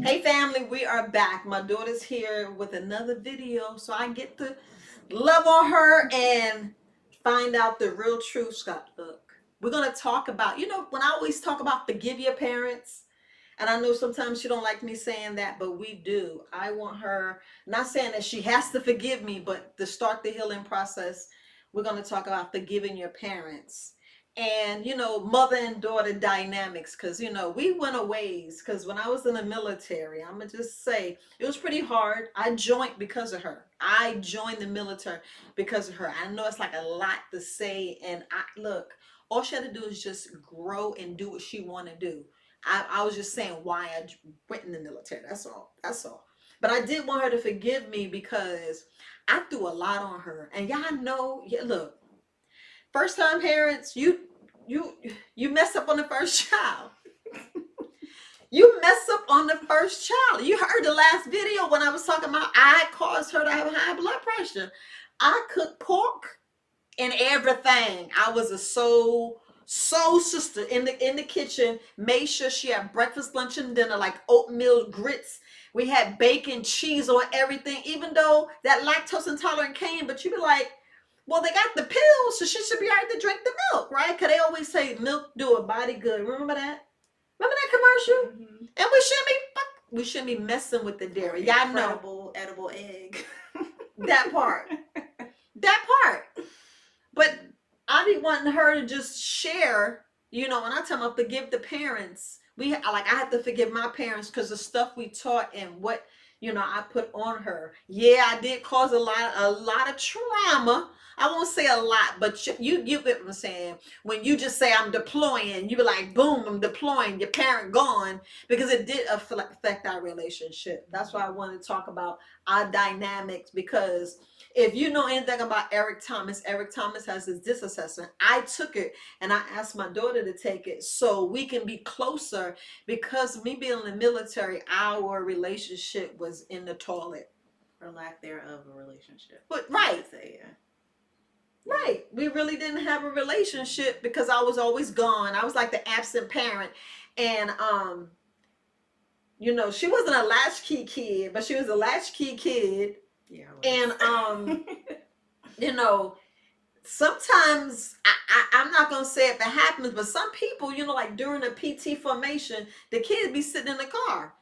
Hey family, we are back. My daughter's here with another video, so I get to love on her and find out the real truth. Scott, look, we're gonna talk about, when I always talk about forgive your parents, and I know sometimes she don't like me saying that, but we do. I want her, not saying that she has to forgive me, but to start the healing process, we're gonna talk about forgiving your parents and mother and daughter dynamics, because we went a ways, because when I was in the military, I'm gonna just say it was pretty hard. I joined because of her. I joined the military because of her. I know it's like a lot to say, and I look, all she had to do is just grow and do what she want to do. I was just saying why I went in the military. That's all. But I did want her to forgive me because I threw a lot on her, and y'all know, yeah, look, first time parents, you you mess up on the first child. You mess up on the first child. You heard the last video when I was talking about I caused her to have high blood pressure. I cooked pork and everything. I was a soul sister in the kitchen. Made sure she had breakfast, lunch, and dinner, like oatmeal grits. We had bacon, cheese on everything. Even though that lactose intolerant came, but you be like, well, they got the pills, so she should be able to drink the milk, right? Because they always say milk do a body good. Remember that? Remember that commercial? Mm-hmm. And we shouldn't be messing with the dairy. Y'all know Incredible edible egg. that part. That part. But I be wanting her to just share, when I tell them forgive the parents. I had to forgive my parents because the stuff we taught and what I put on her. Yeah, I did cause a lot of trauma. I won't say a lot, but you get what I'm saying. When you just say I'm deploying, you be like, boom, I'm deploying. Your parent gone, because it did affect our relationship. That's why I wanted to talk about our dynamics, because if you know anything about Eric Thomas has his disassessment. I took it and I asked my daughter to take it so we can be closer, because me being in the military, our relationship was in the toilet. For lack thereof a relationship. But right. Say, yeah. Right. We really didn't have a relationship because I was always gone. I was like the absent parent. And she wasn't a latchkey kid, but she was a latchkey kid. Yeah. And sometimes I'm not gonna say if it happens, but some people, like during a PT formation, the kids be sitting in the car.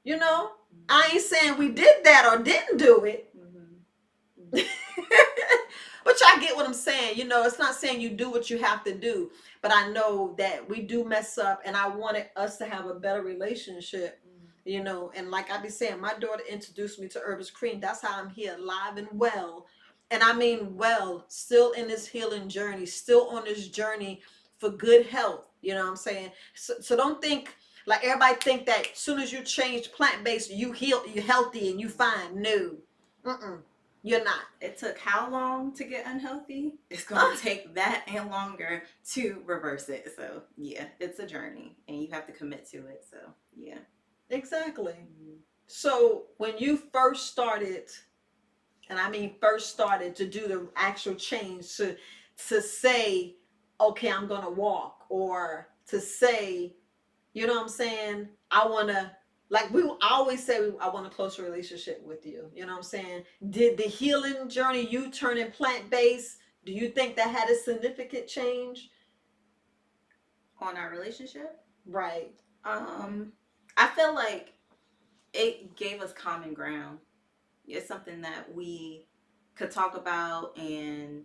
I ain't saying we did that or didn't do it. Mm-hmm. But y'all get what I'm saying. It's not saying you do what you have to do, but I know that we do mess up, and I wanted us to have a better relationship. And like I be saying, my daughter introduced me to Herbs Cream. That's how I'm here, alive and well. And I mean well, still in this healing journey, still on this journey for good health. You know what I'm saying? So don't think like everybody think that as soon as you change plant-based, you heal, you're healthy and you fine. No. Mm-mm. You're not. It took how long to get unhealthy? It's going to take that and longer to reverse it. So, yeah, it's a journey and you have to commit to it. So, yeah. Exactly. Mm-hmm. So, when you first started, and I mean first started to do the actual change, to say, okay, I'm going to walk, or to say, you know what I'm saying, I want to, like we always say, I want a closer relationship with you. You know what I'm saying? Did the healing journey, you turning plant-based, do you think that had a significant change on our relationship? Right. I feel like it gave us common ground. It's something that we could talk about, and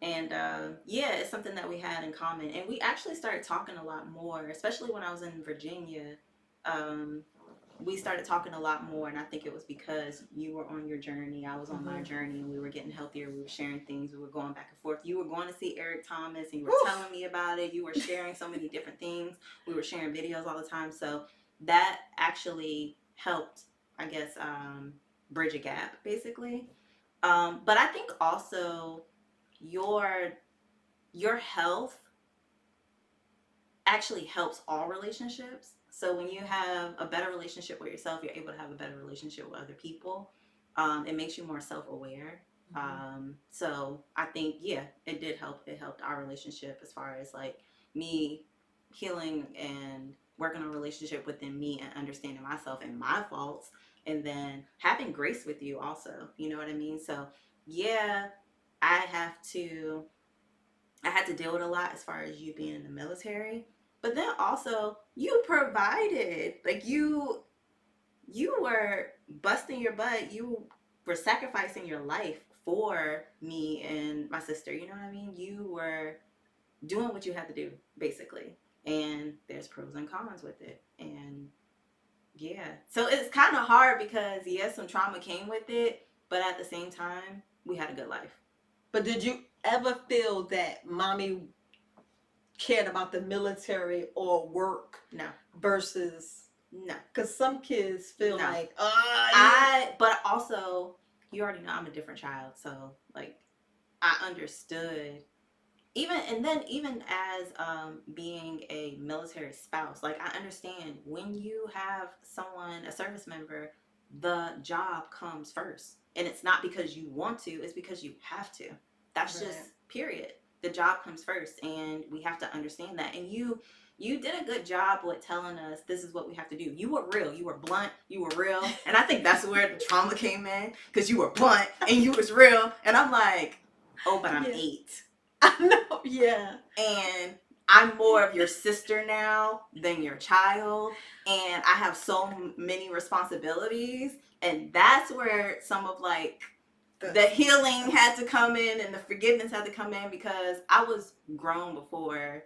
yeah, it's something that we had in common, and we actually started talking a lot more, especially when I was in Virginia. We started talking a lot more, and I think it was because you were on your journey, I was on my journey, and we were getting healthier, we were sharing things, we were going back and forth. You were going to see Eric Thomas and you were telling me about it, you were sharing so many different things, we were sharing videos all the time, so that actually helped, I guess, bridge a gap, basically. But I think also your health actually helps all relationships. So when you have a better relationship with yourself, you're able to have a better relationship with other people. It makes you more self-aware. So I think, yeah, it did help. It helped our relationship as far as like me healing and working on a relationship within me and understanding myself and my faults, and then having grace with you also. You know what I mean? So yeah, I have to I had to deal with a lot as far as you being in the military. But then also you provided. Like you were busting your butt. You were sacrificing your life for me and my sister. You know what I mean? You were doing what you had to do, basically. And there's pros and cons with it. And yeah. So it's kind of hard because, yes, some trauma came with it, but at the same time, we had a good life. But did you ever feel that mommy cared about the military or work No. versus, No. because some kids feel No. like, but also, you already know I'm a different child. So, like, I understood even as being a military spouse, like I understand when you have someone, a service member, the job comes first, and it's not because you want to, it's because you have to. That's Right. just period. The job comes first, and we have to understand that. And you did a good job with telling us this is what we have to do. You were real, you were blunt, you were real, and I think that's where the trauma came in, because you were blunt and you was real, and I'm like, oh, but I'm Yeah. 8. I know, yeah. And I'm more of your sister now than your child, and I have so many responsibilities, and that's where some of like the healing had to come in and the forgiveness had to come in, because I was grown before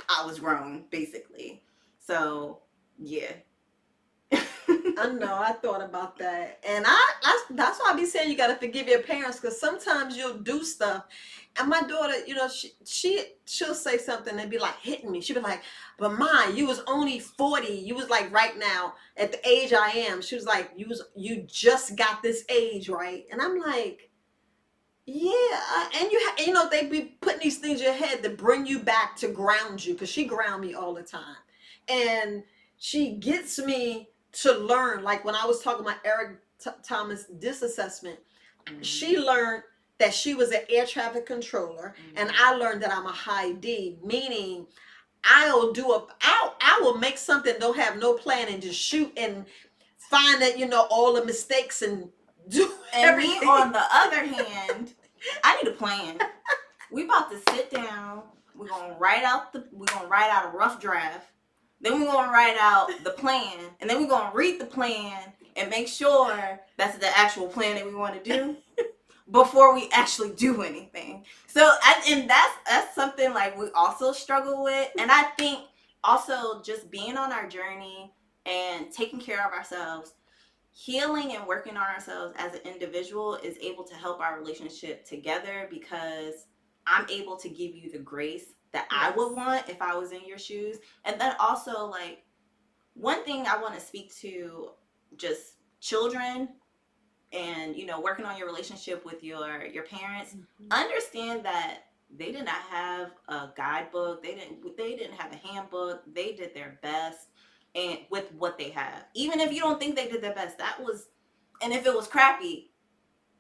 I was grown, basically. So yeah. I know. I thought about that, and that's why I be saying you got to forgive your parents, because sometimes you'll do stuff, and my daughter, she'll say something and be like hitting me. She'll be like, "But Ma, you was only 40. You was like right now at the age I am." She was like, "You just got this age, right?" And I'm like, yeah, and they be putting these things in your head to bring you back, to ground you, because she ground me all the time, and she gets me to learn. Like when I was talking about Eric Thomas disassessment, she learned that she was an air traffic controller, and I learned that I'm a high D, meaning I will make something, don't have no plan, and just shoot and find that all the mistakes and do And everything. me, on the other hand, I need a plan. We about to sit down. We're gonna write out a rough draft. Then we're gonna write out the plan, and then we're gonna read the plan and make sure that's the actual plan that we want to do before we actually do anything. So, and that's something like we also struggle with, and I think also just being on our journey and taking care of ourselves, healing and working on ourselves as an individual is able to help our relationship together, because I'm able to give you the grace that I would want if I was in your shoes. And then also, like, one thing I want to speak to, just children and working on your relationship with your parents. Understand that they did not have a guidebook, they didn't have a handbook. They did their best and with what they have, even if you don't think they did their best. And if it was crappy,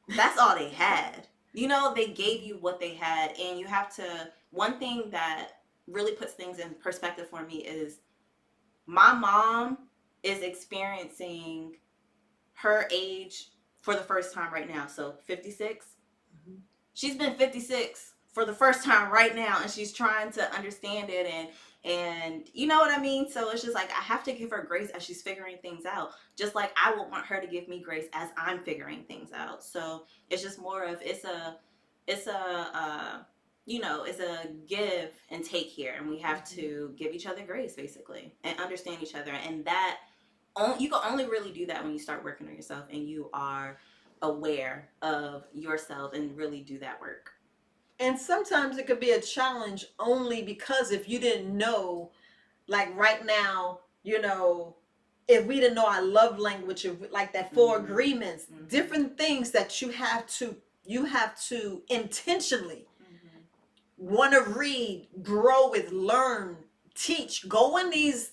that's all they had. They gave you what they had, and you have to. One thing that really puts things in perspective for me is my mom is experiencing her age for the first time right now. So 56. She's been 56 for the first time right now, and she's trying to understand it, and you know what I mean? So it's just like I have to give her grace as she's figuring things out, just like I would want her to give me grace as I'm figuring things out. So it's just more of it's a it's a give and take here, and we have to give each other grace, basically, and understand each other. And that you can only really do that when you start working on yourself and you are aware of yourself and really do that work. And sometimes it could be a challenge only because if you didn't know, like right now, if we didn't know our love language, like that 4 agreements, different things that you have to intentionally want to read, grow with, learn, teach. Go in these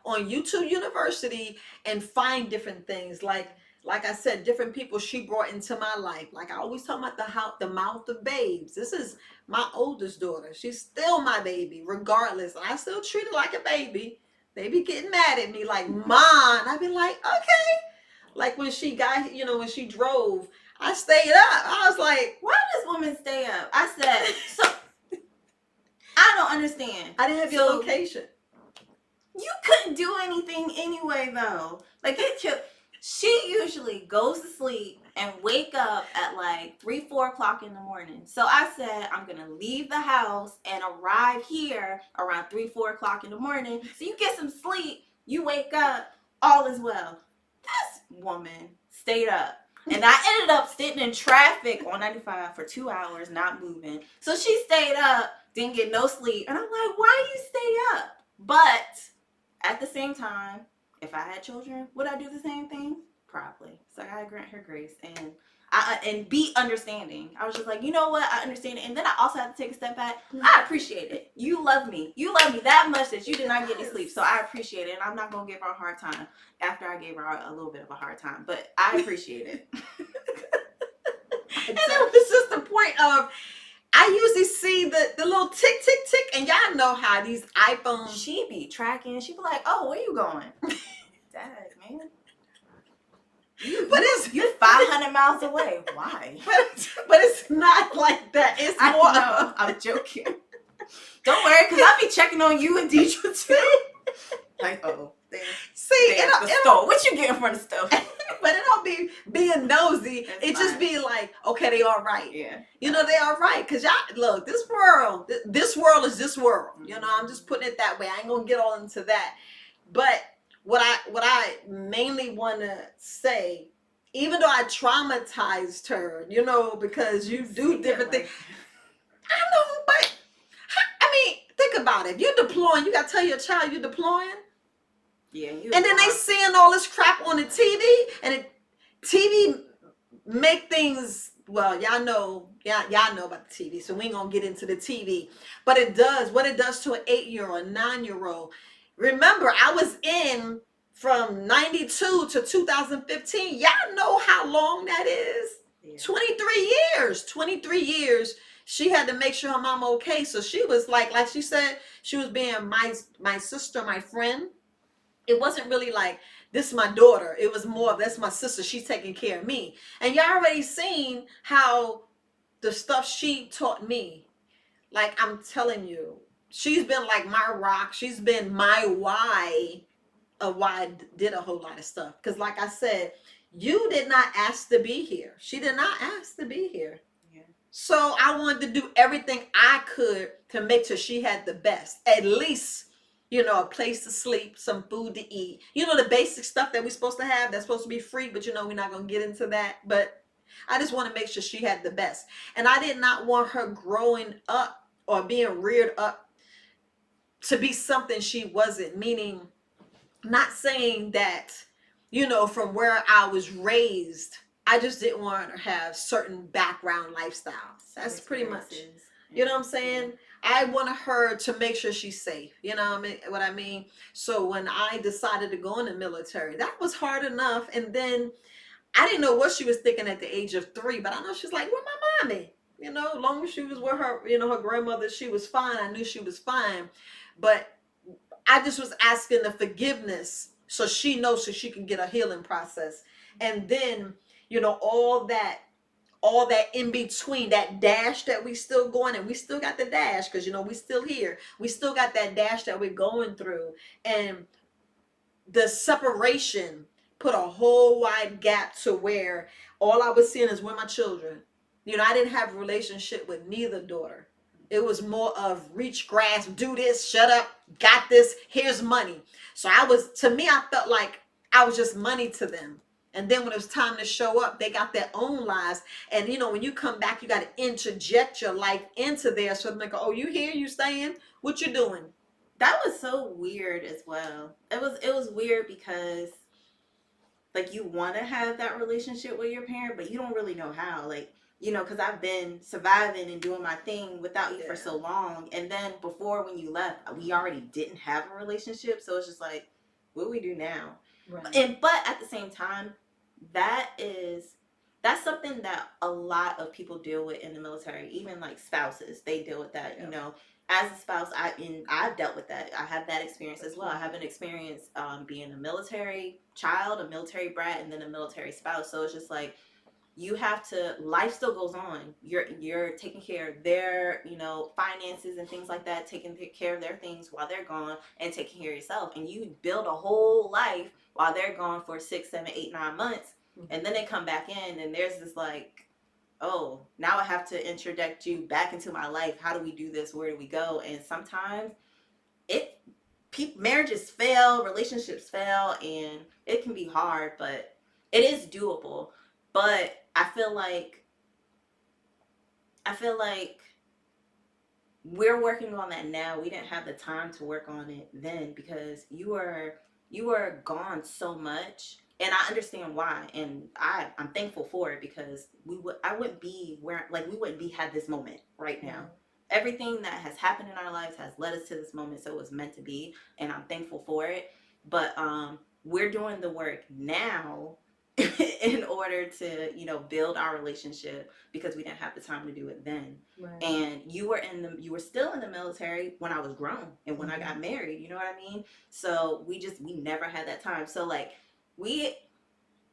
on YouTube University and find different things. Like I said, different people she brought into my life. Like I always talk about the mouth of babes. This is my oldest daughter. She's still my baby, regardless. And I still treat her like a baby. They be getting mad at me like, Mom. I be like, okay. Like when she got, when she drove, I stayed up. I was like, why does women stay up? I said, so I don't understand. I didn't have your location. You couldn't do anything anyway, though. Like, she usually goes to sleep and wake up at like 3-4 o'clock in the morning. So I said, I'm going to leave the house and arrive here around 3-4 o'clock in the morning. So you get some sleep, you wake up, all is well. This woman stayed up. And I ended up sitting in traffic on 95 for 2 hours, not moving. So she stayed up, didn't get no sleep. And I'm like, why you stay up? But at the same time, if I had children, would I do the same thing? Probably. So I gotta grant her grace and be understanding. I was just like, you know what? I understand it. And then I also have to take a step back. I appreciate it. You love me. You love me that much that you did not get any sleep. So I appreciate it. And I'm not gonna give her a hard time after I gave her a little bit of a hard time. But I appreciate it. And it was just the point of, I usually see the little tick, tick, tick, and y'all know how these iPhones. She be tracking. She be like, oh, where you going? Dad, man. You're 500 miles away. Why? But it's not like that. It's more. No, I'm joking. Don't worry, because I'll be checking on you and Deidre too. Like, oh, see, the stove. What you getting from the stove? But it don't be being nosy. It just be like, okay, they all right. Yeah. They all right. Because y'all, look, this world is this world. I'm just putting it that way. I ain't going to get all into that. But what I mainly want to say, even though I traumatized her, because you do different things. I know, but I mean, think about it. If you're deploying, you got to tell your child you're deploying. Yeah, and then they seeing all this crap on the TV, and TV make things, well, y'all know about the TV, so we ain't gonna get into the TV. But it does what it does to an 8-year-old, 9-year-old. Remember, I was in from 92 to 2015. Y'all know how long that is. Yeah. 23 years. She had to make sure her mom okay. So she was like she said, she was being my sister, my friend. It wasn't really like, this is my daughter. It was more of, that's my sister. She's taking care of me. And y'all already seen how the stuff she taught me. Like, I'm telling you, she's been like my rock. She's been my why of why I did a whole lot of stuff. Because like I said, you did not ask to be here. She did not ask to be here. Yeah. So I wanted to do everything I could to make sure she had the best. At least, a place to sleep, some food to eat. The basic stuff that we're supposed to have that's supposed to be free, but we're not going to get into that. But I just want to make sure she had the best. And I did not want her growing up or being reared up to be something she wasn't, meaning not saying that, from where I was raised, I just didn't want her to have certain background lifestyles. That's pretty much, you know what I'm saying? Yeah. I wanted her to make sure she's safe. You know what I mean? So when I decided to go in the military, that was hard enough. And then I didn't know what she was thinking at the age of 3, but I know she's like, where my mommy? As long as she was with her, her grandmother, she was fine. I knew she was fine. But I just was asking the forgiveness so she knows, so she can get a healing process. And then, all that in between, that dash that we still going, and we still got the dash because we still here. We still got that dash that we're going through, and the separation put a whole wide gap to where all I was seeing is with my children. I didn't have a relationship with neither daughter. It was more of reach, grasp, do this, shut up, got this, here's money. So I felt like I was just money to them. And then when it was time to show up, they got their own lives. And, when you come back, you got to interject your life into there. So they go, oh, you here? You staying? What you doing? That was so weird as well. It was weird because, like, you want to have that relationship with your parent, but you don't really know how. Like, because I've been surviving and doing my thing without you for so long. And then before, when you left, we already didn't have a relationship. So it's just like, what do we do now? Right. But at the same time, that's something that a lot of people deal with in the military. Even like spouses, they deal with that. as a spouse, I've dealt with that. I have that experience as well. I have an experience being a military child, a military brat, and then a military spouse. So it's just like you have to. Life still goes on. You're taking care of their finances and things like that, taking care of their things while they're gone, and taking care of yourself. And you build a whole life while they're gone for 6, 7, 8, 9 months, and then they come back in, and there's this like, oh, now I have to introduce you back into my life. How do we do this? Where do we go? And sometimes it marriages fail, relationships fail, and it can be hard, but it is doable. But I feel like we're working on that now. We didn't have the time to work on it then because you were gone so much, and I understand why, and I'm thankful for it because I wouldn't be where, like, we wouldn't be had this moment right now. Everything that has happened in our lives has led us to this moment, so it was meant to be, and I'm thankful for it. But we're doing the work now in order to build our relationship because we didn't have the time to do it then. Right. And you were still in the military when I was grown and when I got married, you know what I mean? So we never had that time. So like we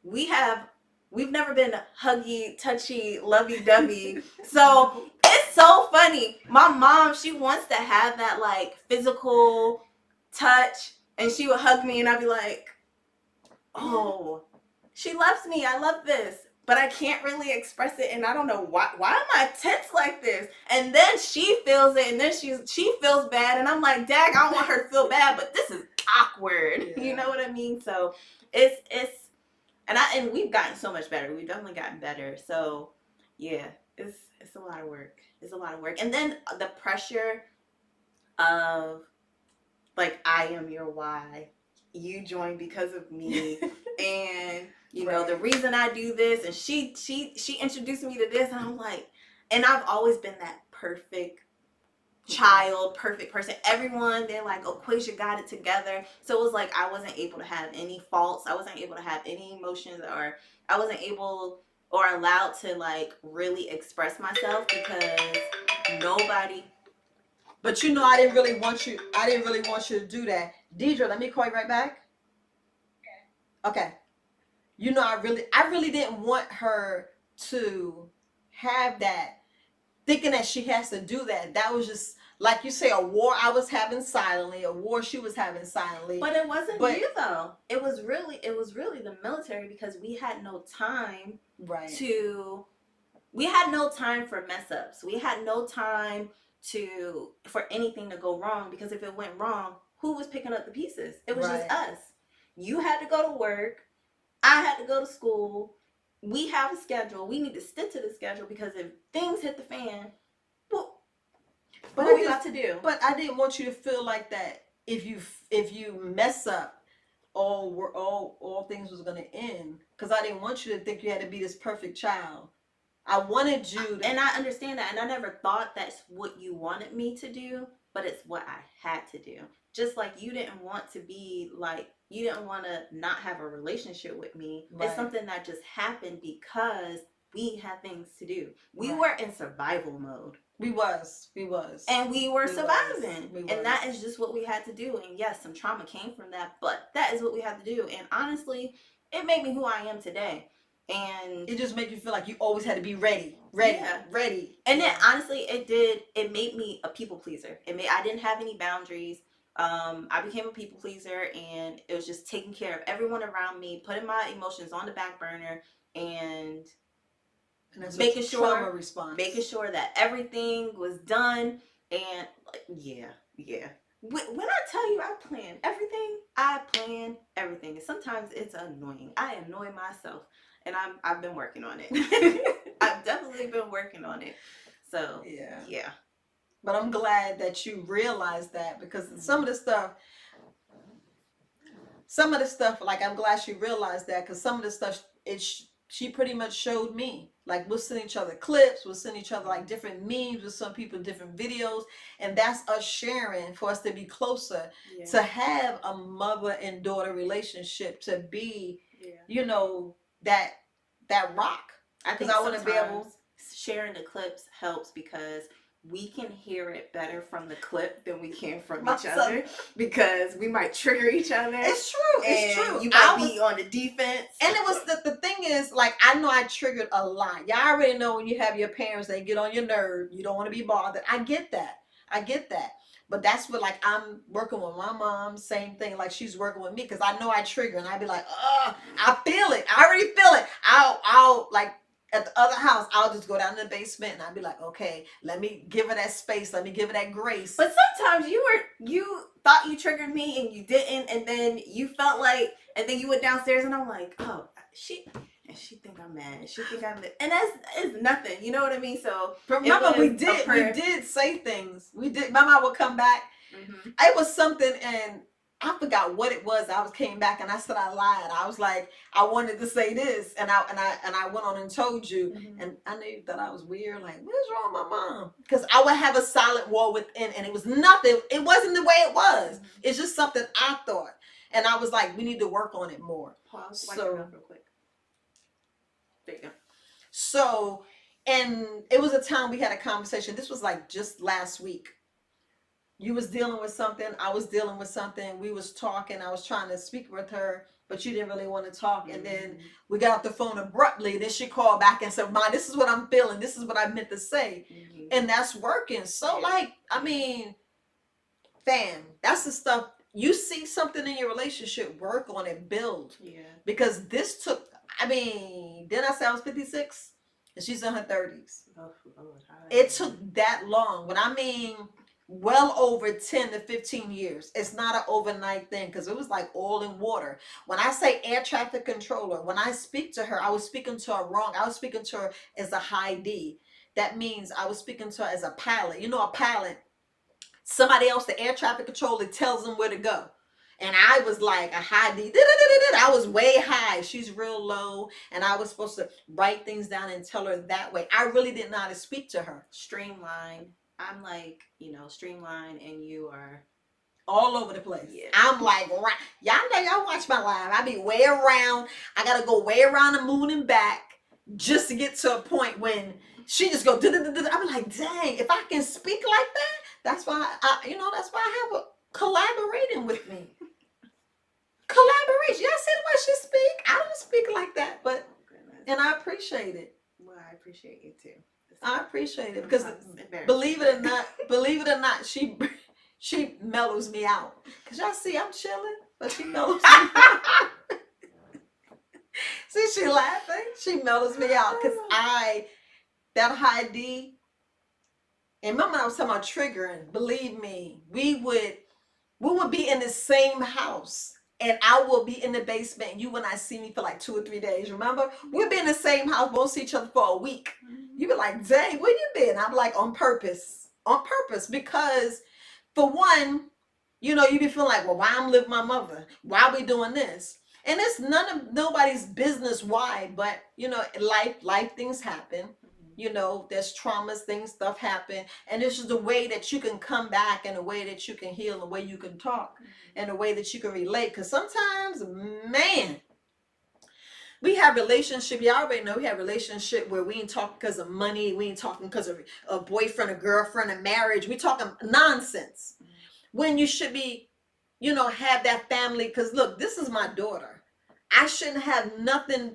we've never been huggy, touchy, lovey-dovey. So it's so funny. My mom, she wants to have that like physical touch, and she would hug me and I'd be like, oh, she loves me. I love this. But I can't really express it, and I don't know why. Why am I tense like this? And then she feels it, and then she feels bad, and I'm like, Dag, I don't want her to feel bad, but this is awkward. Yeah. You know what I mean? So it's and we've gotten so much better. We've definitely gotten better. So yeah, it's a lot of work. It's a lot of work, and then the pressure of like, I am your why. You joined because of me, and you know the reason I do this, and she introduced me to this, and I'm like, and I've always been that perfect child, perfect person. Everyone, they're like, oh, Quasia got it together. So it was like I wasn't able to have any faults. I wasn't able to have any emotions, or I wasn't able or allowed to like really express myself because nobody. But you know, I didn't really want you to do that. Deidre, let me call you right back. Okay. You know, I really didn't want her to have that, thinking that she has to do that. That was just, like you say, a war I was having silently, a war she was having silently. But it wasn't you though. It was really the military, because we had no time we had no time for mess ups. We had no time for anything to go wrong, because if it went wrong, who was picking up the pieces? It was just us. You had to go to work. I had to go to school. We have a schedule. We need to stick to the schedule, because if things hit the fan, well, what are we about to do? But I didn't want you to feel like that if you mess up, all things was gonna end. Because I didn't want you to think you had to be this perfect child. I wanted you to, and I understand that, and I never thought that's what you wanted me to do, but it's what I had to do. Just like you didn't want to be like, you didn't want to not have a relationship with me. It's something that just happened because we had things to do. We were in survival mode. We was. And we were surviving. And that is just what we had to do. And yes, some trauma came from that, but that is what we had to do. And honestly, it made me who I am today. And it just made you feel like you always had to be ready. And then honestly, it made me a people pleaser. I didn't have any boundaries. I became a people pleaser, and it was just taking care of everyone around me, putting my emotions on the back burner, and making sure that everything was done. And yeah. When I tell you I plan everything, and sometimes it's annoying. I annoy myself, and I've been working on it. I've definitely been working on it. So yeah. But I'm glad that you realized that, because some of the stuff, like, I'm glad she realized that, because some of the stuff she pretty much showed me. Like, we'll send each other clips, we'll send each other like different memes with some people, different videos, and that's us sharing for us to be closer, to have a mother and daughter relationship, to be, that rock. I think I want to be able sharing the clips helps, because we can hear it better from the clip than we can from My each son- other, because we might trigger each other. It's true. It's and true. You might be on the defense. And it was the thing is, like, I know I triggered a lot. Y'all already know when you have your parents, they get on your nerve. You don't want to be bothered. I get that. I get that. But that's what, like, I'm working with my mom, same thing, like she's working with me, because I know I trigger, and I'd be like, I feel it. I already feel it. I'll like, at the other house, I'll just go down to the basement, and I'll be like, okay, let me give her that space. Let me give her that grace. But sometimes you thought you triggered me and you didn't, and then you felt like, and then you went downstairs, and I'm like, oh, she think I'm mad. She think I'm mad. And it's nothing. You know what I mean? So remember, we did say things. We did. My mom would come back. Mm-hmm. It was something, and I forgot what it was. Came back, and I said I lied. I was like, I wanted to say this, and I went on and told you, Mm-hmm. and I knew that I was weird. Like, what's wrong with my mom? Because I would have a silent war within, and it was nothing. It wasn't the way it was. Mm-hmm. It's just something I thought, and I was like, we need to work on it more. Pause. So real quick. There you go. So, and it was a time we had a conversation. This was like just last week. You was dealing with something, I was dealing with something. We was talking. I was trying to speak with her, but you didn't really want to talk. And then we got off the phone abruptly. Then she called back and said, "Ma, this is what I'm feeling. This is what I meant to say." Mm-hmm. And that's working. So, like, I mean, fam, that's the stuff. You see something in your relationship, work on it, build. Yeah. Because this took, I mean, didn't I say I was 56? And she's in her 30s. Oh, Lord. It took that long. When I mean well over 10 to 15 years. It's not an overnight thing, because it was like oil and water. When I say air traffic controller, when I speak to her, I was speaking to her wrong. I was speaking to her as a high D. That means I was speaking to her as a pilot. You know, a pilot, somebody else, the air traffic controller, tells them where to go. And I was like a high D. I was way high. She's real low. And I was supposed to write things down and tell her that way. I really didn't know how to speak to her. Streamline. I'm like, streamline, and you are all over the place. Yeah. I'm like, y'all know, y'all watch my live. I be way around. I got to go way around the moon and back just to get to a point when she just go, I'm like, dang, if I can speak like that, that's why that's why I have a collaborating with me. Collaboration. Y'all see the way she speak? I don't speak like that, but and I appreciate it. Well, I appreciate you too. I appreciate it, because believe it or not, she mellows me out. Cause y'all see I'm chilling, but she mellows me out. See, she laughing. She mellows me out, cause that high D. And remember, I was talking about triggering. Believe me, we would be in the same house. And I will be in the basement, and you will not see me for like 2 or 3 days. Remember? We'll be in the same house, won't see each other for a week. You be like, dang, where you been? I'm like, on purpose. On purpose. Because, for one, you be feeling like, well, why I'm living with my mother? Why are we doing this? And it's nobody's business why, but, life things happen. There's traumas, stuff happen. And this is the way that you can come back, and the way that you can heal, and the way you can talk, and the way that you can relate. Because sometimes, man, we have relationship. You already know we have relationship where we ain't talking because of money. We ain't talking because of a boyfriend, a girlfriend, a marriage. We talking nonsense. When you should be, have that family. Because look, this is my daughter. I shouldn't have nothing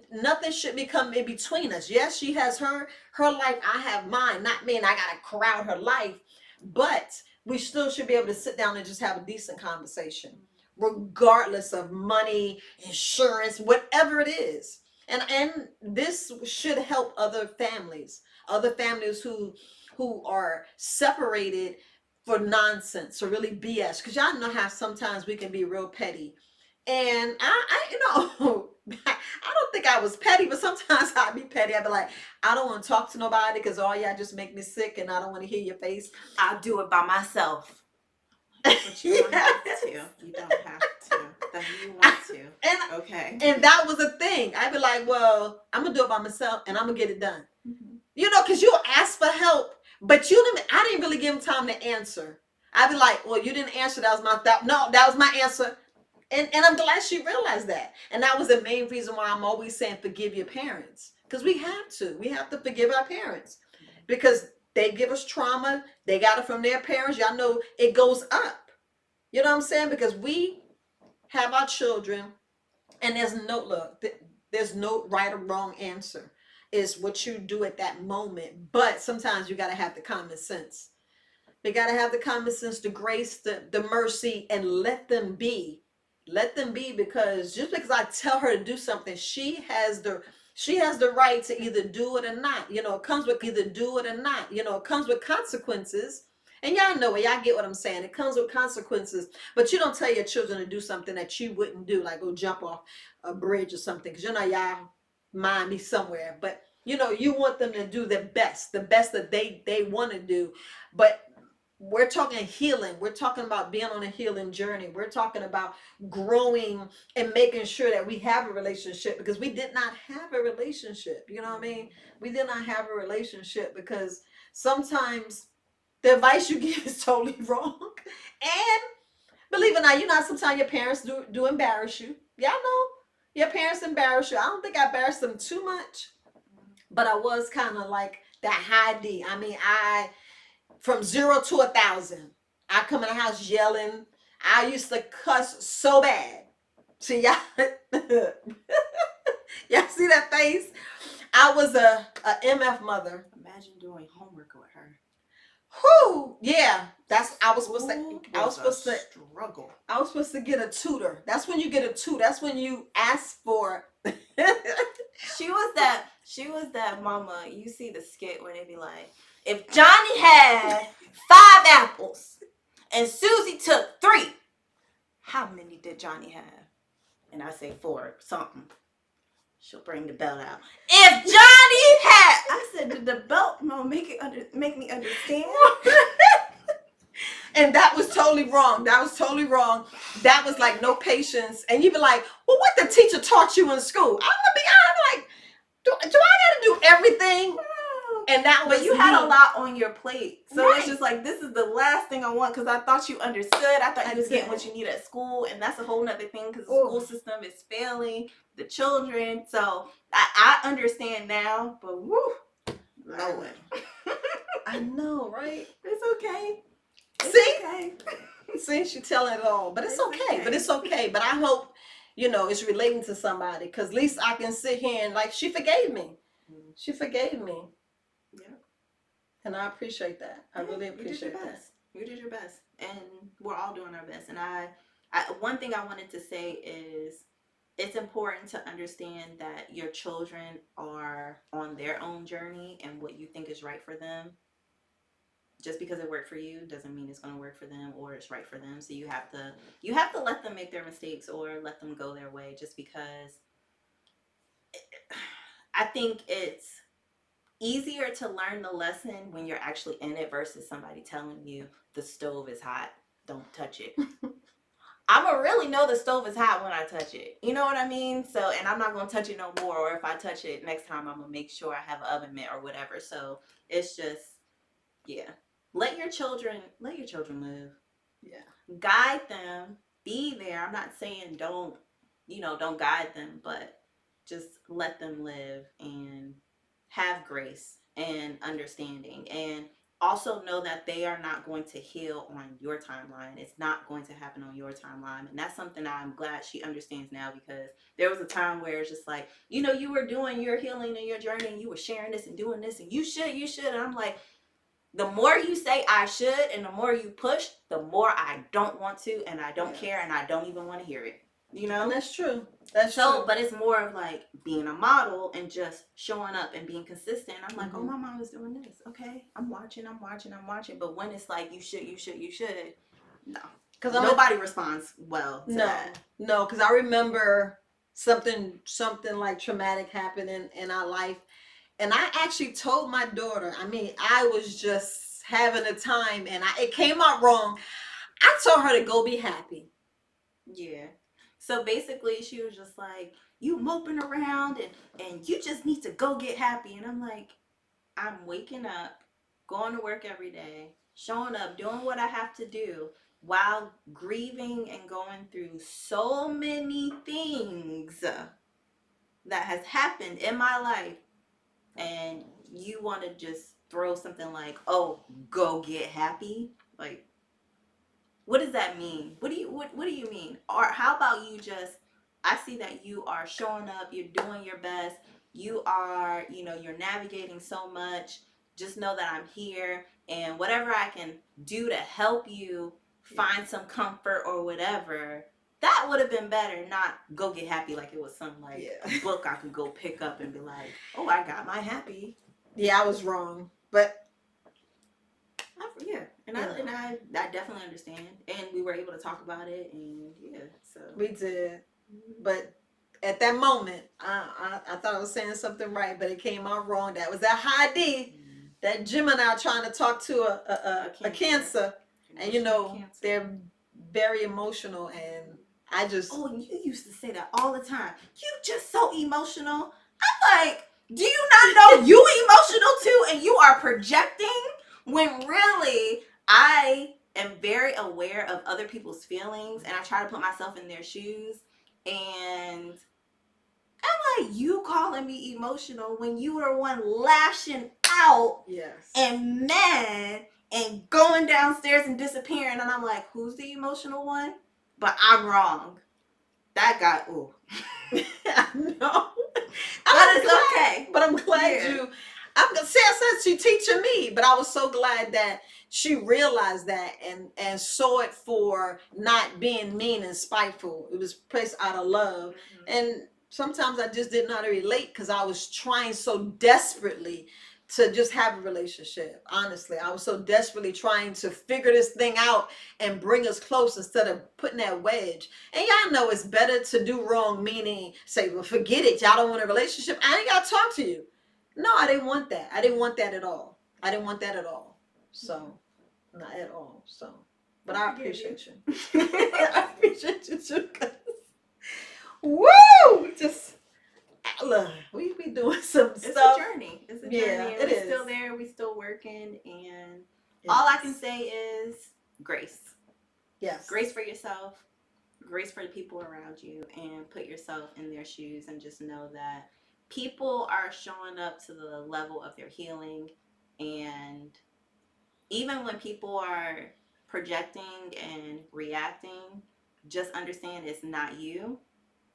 should become in between us. Yes, she has her life, I have mine. Not me, and I gotta crowd her life. But we still should be able to sit down and just have a decent conversation, regardless of money, insurance, whatever it is. And this should help other families who are separated for nonsense or really BS. Because y'all know how sometimes we can be real petty. And I I don't think I was petty, but sometimes I'd be petty. I'd be like, I don't want to talk to nobody because all y'all just make me sick, and I don't want to hear your face. I'll do it by myself. But you don't have to. You don't have to. Then you want to. Okay. And that was a thing. I'd be like, well, I'm going to do it by myself, and I'm going to get it done. Mm-hmm. Because you'll ask for help, but I didn't really give them time to answer. I'd be like, well, you didn't answer. That was my answer. And I'm glad she realized that. And that was the main reason why I'm always saying forgive your parents. Because we have to. We have to forgive our parents. Because They give us trauma. They got it from their parents. Y'all know it goes up. You know what I'm saying? Because we have our children, and there's no right or wrong answer. It's what you do at that moment. But sometimes you got to have the common sense. They got to have the common sense, the grace, the mercy, and let them be. Let them be, because just because I tell her to do something, she has the right to either do it or not. It comes with either do it or not. It comes with consequences. And y'all know it. Y'all get what I'm saying. It comes with consequences. But you don't tell your children to do something that you wouldn't do, like go jump off a bridge or something. Because y'all mind me somewhere. But you want them to do the best that they want to do. But we're talking healing. We're talking about being on a healing journey. We're talking about growing and making sure that we have a relationship, because we did not have a relationship. You know what I mean? We did not have a relationship, because sometimes the advice you give is totally wrong. And believe it or not, sometimes your parents do embarrass you. Y'all know your parents embarrass you. I don't think I embarrassed them too much, but I was kind of like that high D. I mean, from 0 to 1,000. I come in the house yelling. I used to cuss so bad. See, y'all, y'all see that face? I was a MF mother. Imagine doing homework with her. Whoo, yeah. I was supposed to struggle. I was supposed to get a tutor. That's when you get a tutor. That's when you ask for. She was that mama. You see the skit where they be like, if Johnny had 5 apples and Susie took 3, how many did Johnny have? And I say 4 something. She'll bring the belt out. If Johnny had, I said, did the belt make me understand? And that was totally wrong. That was like no patience. And you be like, well, what the teacher taught you in school? I'm gonna be honest, like, do I gotta do everything? And that was But you had a lot on your plate. So right. It's just like, this is the last thing I want, because I thought you understood. I thought you was getting what you need at school. And that's a whole nother thing, because the school system is failing the children. So I understand now, but woo, Lord. I know, right? It's okay. See, she telling it all. But it's okay. But I hope, it's relating to somebody. Because at least I can sit here and, like, she forgave me. She forgave me. Yeah. And I appreciate that. I really appreciate that. You did your best. And we're all doing our best. And I one thing I wanted to say is, it's important to understand that your children are on their own journey, and what you think is right for them, just because it worked for you doesn't mean it's going to work for them or it's right for them. So you have to let them make their mistakes, or let them go their way, just because I think it's easier to learn the lesson when you're actually in it versus somebody telling you the stove is hot, don't touch it. I'm going to really know the stove is hot when I touch it. You know what I mean? So, and I'm not going to touch it no more. Or if I touch it next time, I'm going to make sure I have an oven mitt or whatever. So it's just, yeah. Let your children live. Yeah. Guide them. Be there. I'm not saying don't guide them, but just let them live and have grace and understanding, and also know that they are not going to heal on your timeline. It's not going to happen on your timeline. And that's something I'm glad she understands now, because there was a time where it's just like, you were doing your healing and your journey, and you were sharing this and doing this, and you should. And I'm like, the more you say I should and the more you push, the more I don't want to, and I don't care, and I don't even want to hear it. And that's true. But it's more of like being a model and just showing up and being consistent. I'm like, oh, my mom is doing this. Okay, I'm watching. But when it's like, you should, no. Because nobody responds well to that. No, because I remember something like traumatic happened in our life. And I actually told my daughter, I mean, I was just having a time, and it came out wrong. I told her to go be happy. Yeah. So basically, she was just like, you moping around and you just need to go get happy. And I'm like, I'm waking up, going to work every day, showing up, doing what I have to do, while grieving and going through so many things that has happened in my life. And you want to just throw something like, "Oh, go get happy." Like, what does that mean? What do you mean? Or how about you just, I see that you are showing up, you're doing your best, you are, you're navigating so much. Just know that I'm here, and whatever I can do to help you find some comfort or whatever, that would have been better. Not go get happy like it was some like book I could go pick up and be like, "Oh, I got my happy." Yeah, I was wrong, but Yeah, I definitely understand, and we were able to talk about it, and yeah, so we did. But at that moment, I thought I was saying something right, but it came out wrong. That was that high D, that Gemini trying to talk to a cancer. And cancer. they're very emotional, and I just Oh, and you used to say that all the time. You just so emotional. I'm like, do you not know you emotional too, and you are projecting when really I am very aware of other people's feelings, and I try to put myself in their shoes, and I'm like, you calling me emotional when you were one lashing out and mad and going downstairs and disappearing, and I'm like, who's the emotional one? But I'm wrong. That got ooh. I know. But it's okay. But I'm glad I'm gonna say she's teaching me, but I was so glad that she realized that and saw it for not being mean and spiteful. It was placed out of love. And sometimes I just didn't know how to relate because I was trying so desperately to just have a relationship. Honestly, I was so desperately trying to figure this thing out and bring us close instead of putting that wedge. And y'all know it's better to do wrong, meaning say, well, forget it. Y'all don't want a relationship. I ain't got to talk to you. No, I didn't want that. I didn't want that at all. I didn't want that at all. So, not at all. So, but I appreciate you. I appreciate you too. Woo! Just, look, we be doing some stuff. It's a journey. It's a journey. Yeah, and we're still there. We're still working. And all I can say is grace. Yes. Grace for yourself. Grace for the people around you, and put yourself in their shoes and just know that people are showing up to the level of their healing. And even when people are projecting and reacting, just understand it's not you.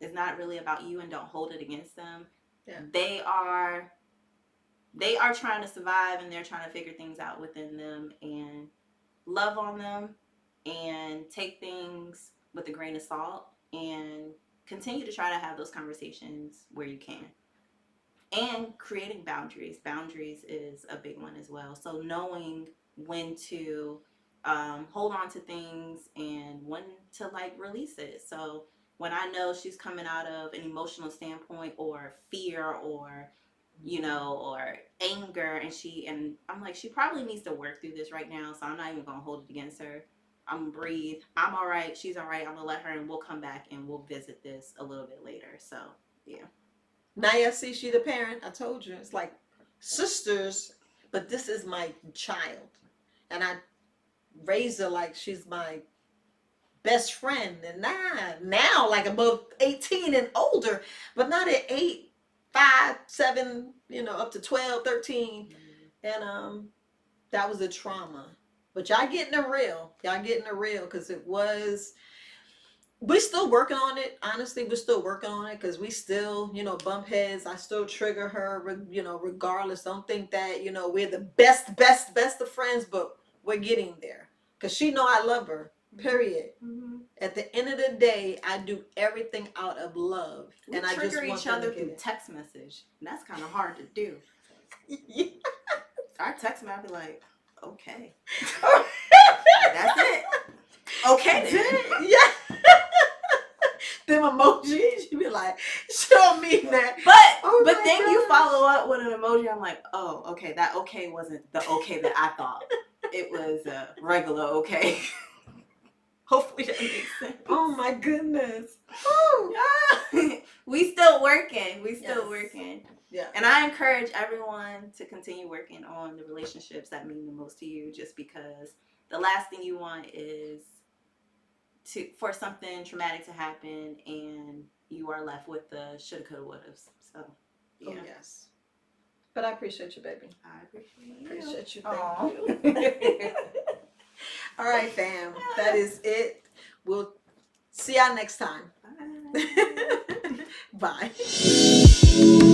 It's not really about you, and don't hold it against them. Yeah. They are trying to survive, and they're trying to figure things out within them, and love on them and take things with a grain of salt, and continue to try to have those conversations where you can. And creating boundaries. Boundaries is a big one as well. So knowing when to hold on to things and when to like release it. So when I know she's coming out of an emotional standpoint or fear or or anger, and I'm like, she probably needs to work through this right now, so I'm not even gonna hold it against her. I'm gonna breathe. I'm all right. She's all right. I'm gonna let her, and we'll come back and we'll visit this a little bit later. So yeah. Now you see, she the parent. I told you, it's like sisters, but this is my child, and I raised her like she's my best friend. And now like above 18 and older, but not at 8, 5, 7, up to 12, 13. And that was a trauma. But y'all getting it real. Y'all getting it real, because we're still working on it. Honestly, we're still working on it because we still, bump heads. I still trigger her, regardless. Don't think that, we're the best of friends, but we're getting there. Because she know I love her, period. Mm-hmm. At the end of the day, I do everything out of love. We and I just trigger want each other to through text message. And that's kind of hard to do. Yeah. Our text message be like, okay. That's it. Okay then. Yeah. Them emojis, you be like, show me that. But then you follow up with an emoji. I'm like, oh, okay, that okay wasn't the okay that I thought. It was a regular okay. Hopefully that makes sense. Oh my goodness. We still working. Working. Yeah. And I encourage everyone to continue working on the relationships that mean the most to you, just because the last thing you want is for something traumatic to happen and you are left with the shoulda, coulda, wouldas. So, yeah. Oh, yes. But I appreciate you, baby. I appreciate you. Appreciate you. Aw. Thank you. All right, fam. That is it. We'll see y'all next time. Bye. Bye.